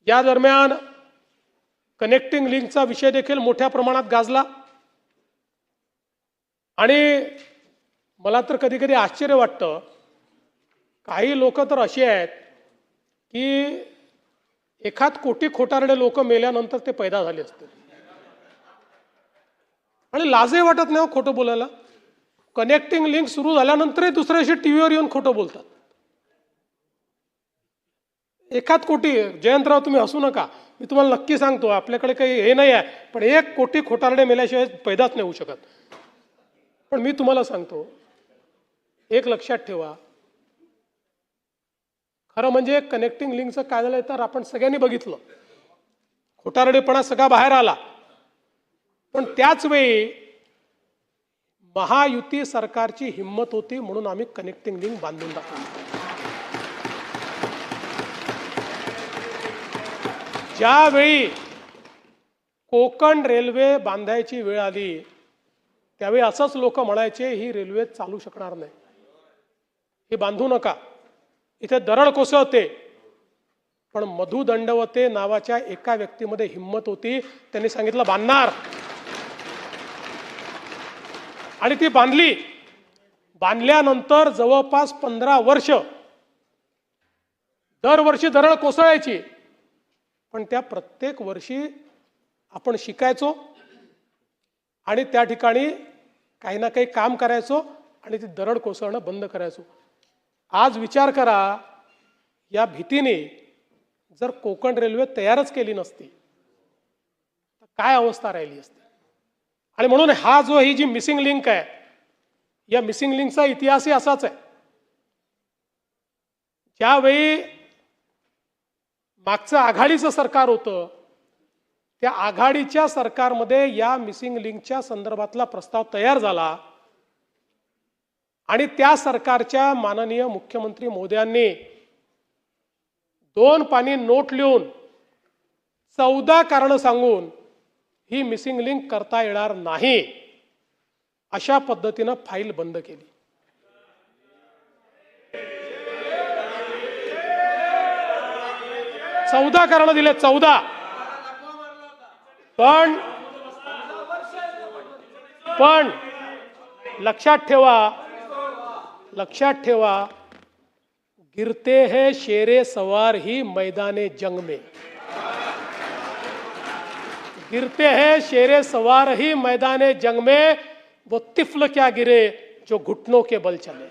या दरम्यान कनेक्टिंग लिंकचा विषय देखील मोठ्या प्रमाणात गाजला आणि मला तर कधी कधी आश्चर्य वाटतं, काही लोक तर अशी आहेत की एखाद कोटी खोटारडे लोक मेल्यानंतर ते पैदा झाले असते आणि लाजही वाटत नाही खोटं बोलायला. कनेक्टिंग लिंक सुरू झाल्यानंतरही दुसऱ्या दिवशी टीव्हीवर येऊन खोटं बोलतात. एखाद कोटी, जयंतराव तुम्ही हसू नका, मी तुम्हाला नक्की सांगतो आपल्याकडे काही हे नाही आहे, पण 1 कोटी खोटारडे मेल्याशिवाय पैदाच नाही होऊ शकत. पण मी तुम्हाला सांगतो, एक लक्षात ठेवा, खरं म्हणजे कनेक्टिंग लिंकचं काय झालं तर आपण सगळ्यांनी बघितलं, खोटारडेपणा सगळा बाहेर आला. पण त्याच वेळी महायुती सरकारची हिंमत होती म्हणून आम्ही कनेक्टिंग लिंक बांधून दाखवली. ज्यावेळी कोकण रेल्वे बांधायची वेळ आली त्यावेळी असंच लोक म्हणायचे ही रेल्वे चालू शकणार नाही, ही बांधू नका, इथे दरड कोसळते. पण मधु दंडवते नावाच्या एका व्यक्तीमध्ये हिंमत होती, त्यांनी सांगितलं बांधणार, आणि ती बांधली. बांधल्यानंतर जवळपास 15 वर्ष दरवर्षी दरड कोसळायची, पण त्या प्रत्येक वर्षी आपण शिकायचो आणि त्या ठिकाणी काही ना काही काम करायचो आणि ती दरड कोसळणं बंद करायचो. आज विचार करा, या भीतीने जर कोकण रेल्वे तयारच केली नसती तर काय अवस्था राहिली असती. आणि म्हणून ही जी मिसिंग लिंक आहे, या मिसिंग लिंकचा इतिहासही असाच आहे. ज्यावेळी मागचं आघाडीचं सरकार होतं, त्या आघाडीच्या सरकारमध्ये या मिसिंग लिंकच्या संदर्भातला प्रस्ताव तयार झाला आणि त्या सरकारच्या माननीय मुख्यमंत्री महोदयांनी 2 पानी नोट लिहून 14 कारणं सांगून ही मिसिंग लिंक करता येणार नाही अशा पद्धतीनं फाईल बंद केली. चौदा कारणं दिले, 14. पण लक्षात ठेवा, गिरते हैं शेरे सवार ही मैदाने जंग में, गिरते हैं शेरे सवार ही मैदाने जंग में, वो तिफल क्या गिरे जो घुटनों के बल चले.